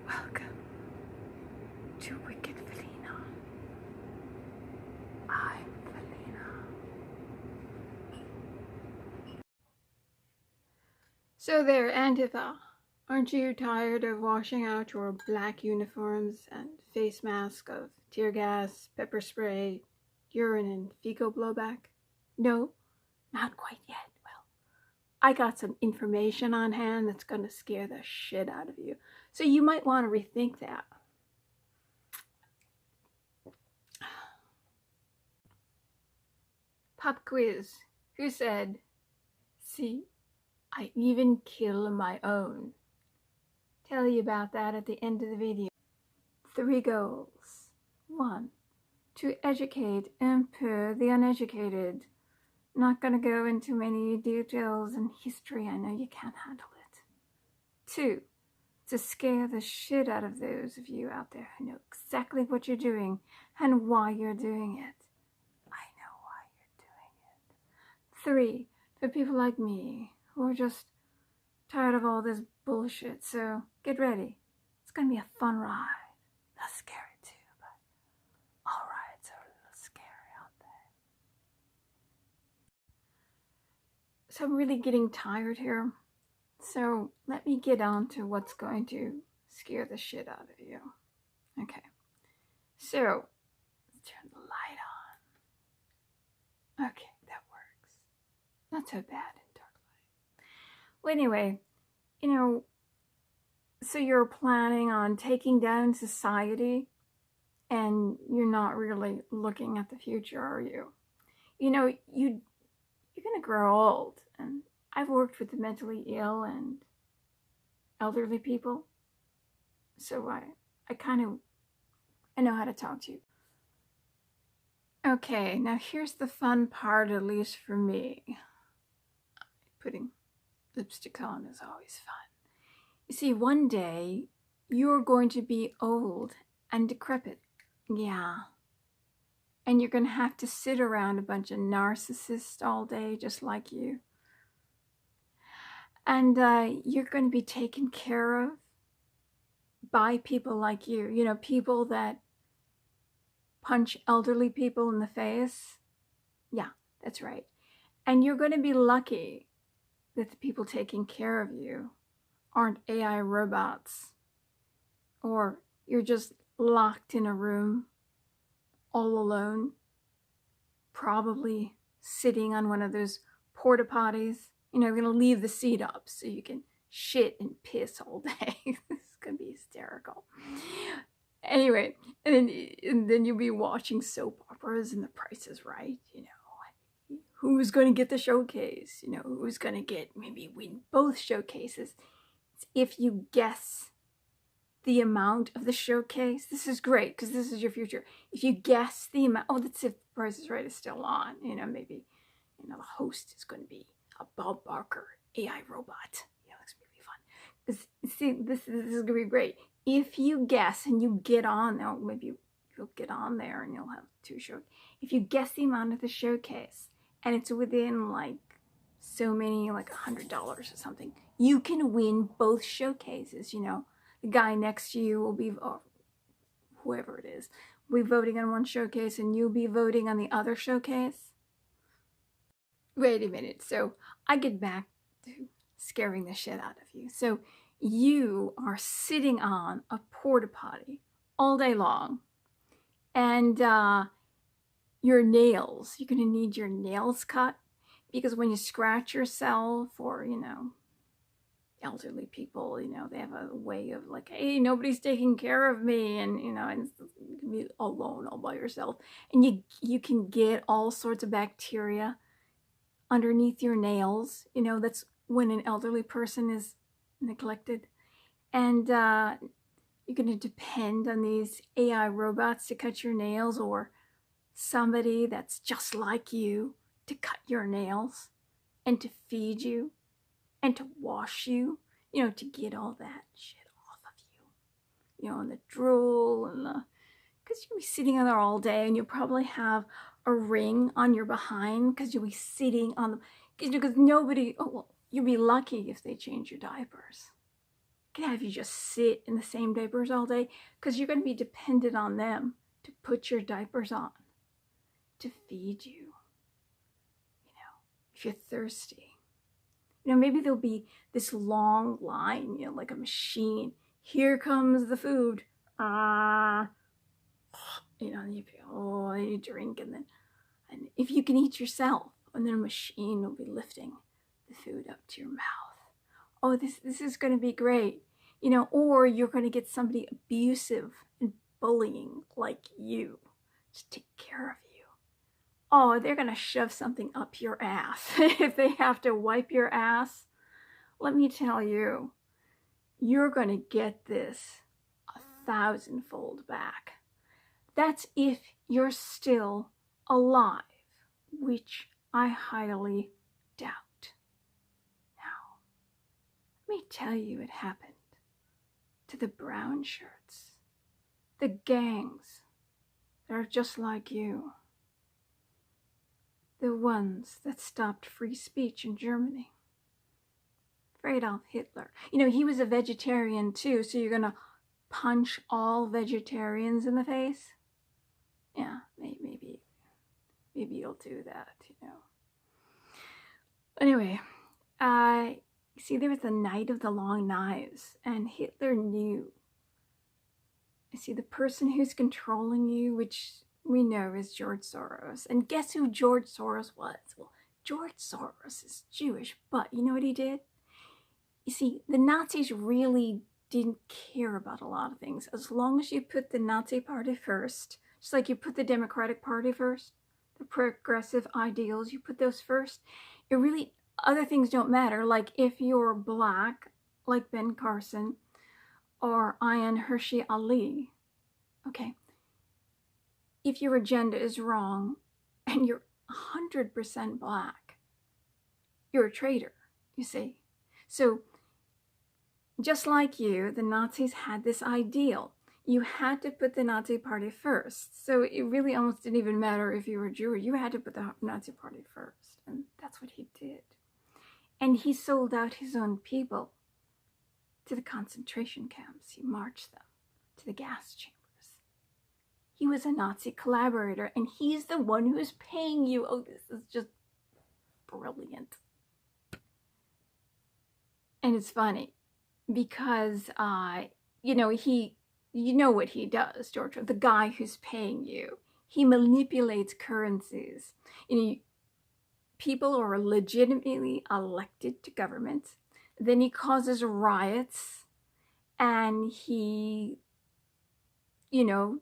Welcome to Wicked Felina. I'm Felina. So there, Antifa. Aren't you tired of washing out your black uniforms and face mask of tear gas, pepper spray, urine, and fecal blowback? No, not quite yet. Well, I got some information on hand that's going to scare the shit out of you. So you might want to rethink that. Pop quiz. Who said, "See, I even kill my own"? Tell you about that at the end of the video. 3 goals. 1. To educate and empower the uneducated. Not going to go into many details in history. I know you can't handle it. 2. To scare the shit out of those of you out there who know exactly what you're doing and why you're doing it. I know why you're doing it. 3. For people like me who are just tired of all this bullshit, so get ready. It's gonna be a fun ride. That's scary too, but all rides are a little scary, aren't they? So I'm really getting tired here. So let me get on to what's going to scare the shit out of you. Okay. So let's turn the light on. Okay, that works. Not so bad in dark light. Well, anyway, so you're planning on taking down society and you're not really looking at the future, are you? You're going to grow old, and I've worked with the mentally ill and elderly people, so I know how to talk to you. Okay, now here's the fun part, at least for me. Putting lipstick on is always fun. You see, one day you're going to be old and decrepit. Yeah. And you're going to have to sit around a bunch of narcissists all day, just like you. And you're going to be taken care of by people like you. People that punch elderly people in the face. Yeah, that's right. And you're going to be lucky that the people taking care of you aren't AI robots, or you're just locked in a room all alone, probably sitting on one of those porta potties. You're going to leave the seat up so you can shit and piss all day. This is going to be hysterical. Anyway, and then you'll be watching soap operas and The Price is Right. Who's going to get the showcase? Who's going to maybe win both showcases? If you guess the amount of the showcase, this is great because this is your future. If you guess the amount, that's if The Price is Right is still on. Maybe the host is going to be a Bob Barker AI robot. That's going to be fun. Because see, this is going to be great. If you guess and you get on, now maybe you'll get on there and you'll have 2 shows. If you guess the amount of the showcase and it's within so many, $100 or something, you can win both showcases. The guy next to you will be, or whoever it is, will be voting on one showcase and you'll be voting on the other showcase. Wait a minute. So I get back to scaring the shit out of you. So you are sitting on a porta potty all day long, and your nails, you're going to need your nails cut, because when you scratch yourself, or elderly people, they have a way of hey, nobody's taking care of me, and and you can be alone all by yourself, and you can get all sorts of bacteria underneath your nails. That's when an elderly person is neglected, and you're going to depend on these AI robots to cut your nails, or somebody that's just like you to cut your nails and to feed you and to wash you, to get all that shit off of you, and the drool, and because you'll be sitting on there all day, and you'll probably have a ring on your behind because you'll be sitting on them, because nobody, you'll be lucky if they change your diapers. could have you just sit in the same diapers all day, because you're going to be dependent on them to put your diapers on, to feed you, if you're thirsty. Maybe there'll be this long line, like a machine. Here comes the food. You drink, and if you can eat yourself, and then a machine will be lifting the food up to your mouth. Oh, this is going to be great. Or you're going to get somebody abusive and bullying like you to take care of you. Oh, they're going to shove something up your ass. If they have to wipe your ass, let me tell you, you're going to get this 1,000-fold back. That's if you're still alive, which I highly doubt. Now, let me tell you what happened to the brown shirts, the gangs that are just like you, the ones that stopped free speech in Germany. Adolf Hitler. He was a vegetarian too, so you're going to punch all vegetarians in the face? Yeah, maybe you'll do that, Anyway, see, there was the Night of the Long Knives, and Hitler knew. See, the person who's controlling you, which we know is George Soros. And guess who George Soros was? Well, George Soros is Jewish, but you know what he did? You see, the Nazis really didn't care about a lot of things. As long as you put the Nazi Party first, just like you put the Democratic Party first, the progressive ideals, you put those first, it really, other things don't matter. Like if you're black, like Ben Carson, or Ayaan Hirsi Ali, okay, if your agenda is wrong and you're 100% black, you're a traitor, you see. So just like you, the Nazis had this ideal. You had to put the Nazi Party first. So it really almost didn't even matter if you were Jewish. You had to put the Nazi Party first. And that's what he did. And he sold out his own people to the concentration camps. He marched them to the gas chambers. He was a Nazi collaborator, and he's the one who is paying you. Oh, this is just brilliant. And it's funny because, you know what he does, George, the guy who's paying you. He manipulates currencies. People are legitimately elected to government. Then he causes riots, and he,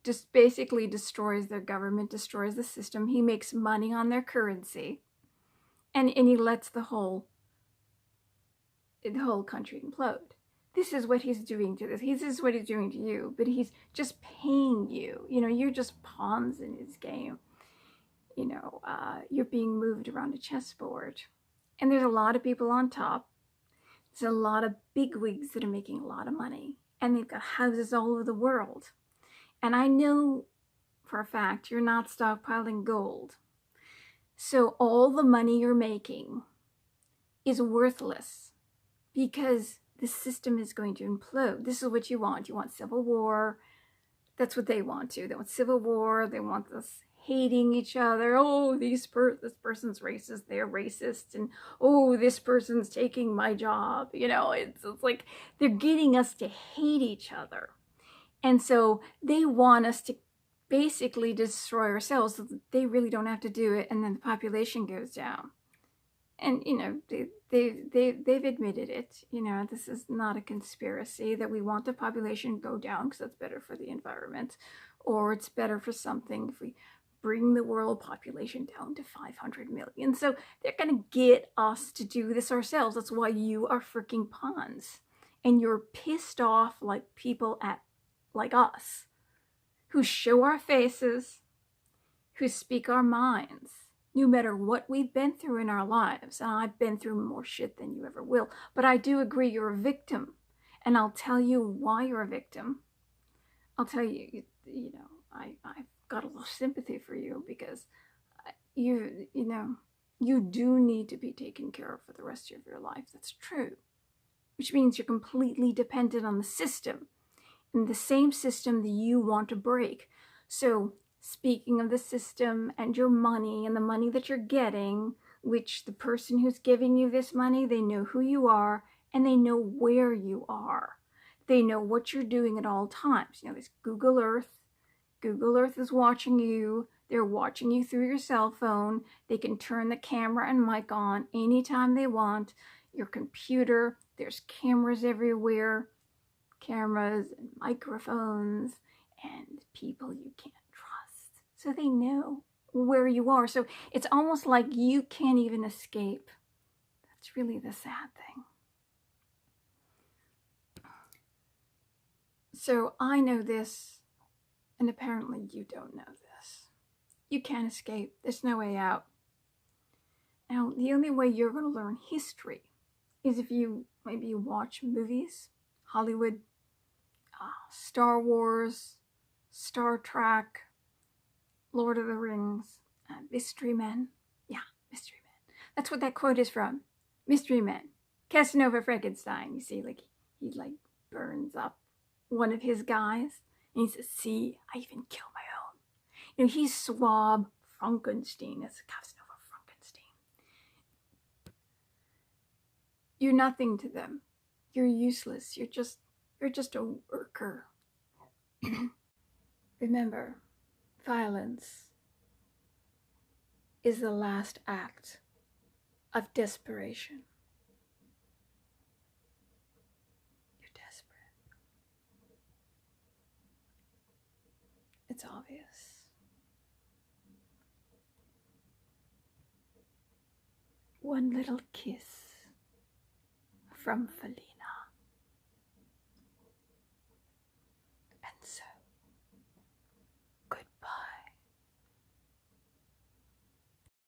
just basically destroys their government, destroys the system. He makes money on their currency, and he lets the whole country implode. This is what he's doing to this. This is what he's doing to you, but he's just paying you. You're just pawns in his game. You're being moved around a chessboard. And there's a lot of people on top. There's a lot of bigwigs that are making a lot of money. And they've got houses all over the world. And I know for a fact you're not stockpiling gold. So all the money you're making is worthless because the system is going to implode. This is what you want. You want civil war. That's what they want too. They want civil war. They want us hating each other. Oh, this person's racist. They're racist. And oh, this person's taking my job. It's like they're getting us to hate each other. And so they want us to basically destroy ourselves so that they really don't have to do it. And then the population goes down. And, they've admitted it. This is not a conspiracy that we want the population to go down because that's better for the environment, or it's better for something if we bring the world population down to 500 million. So they're going to get us to do this ourselves. That's why you are freaking pawns. And you're pissed off like people like us, who show our faces, who speak our minds. No matter what we've been through in our lives, and I've been through more shit than you ever will, but I do agree you're a victim, and I'll tell you why you're a victim. I'll tell you, I've got a little sympathy for you because you do need to be taken care of for the rest of your life. That's true. which means you're completely dependent on the system, and the same system that you want to break. So speaking of the system and your money and the money that you're getting, which the person who's giving you this money, they know who you are and they know where you are. They know what you're doing at all times. You know, there's Google Earth. Google Earth is watching you. They're watching you through your cell phone. They can turn the camera and mic on anytime they want. Your computer, there's cameras everywhere. Cameras and microphones and people you can't trust. So they know where you are. So it's almost like you can't even escape. That's really the sad thing. So I know this, and apparently you don't know this. You can't escape. There's no way out. Now, the only way you're going to learn history is if you maybe watch movies, Hollywood, Star Wars, Star Trek, Lord of the Rings, Mystery Men. Yeah, Mystery Men. That's what that quote is from. Mystery Men. Casanova Frankenstein. You see, like he burns up one of his guys, and he says, "See, I even kill my own." You know, he's Swab Frankenstein. It's Casanova Frankenstein. You're nothing to them. You're useless. You're just a worker. Remember, violence is the last act of desperation. You're desperate. It's obvious. One little kiss from Felina.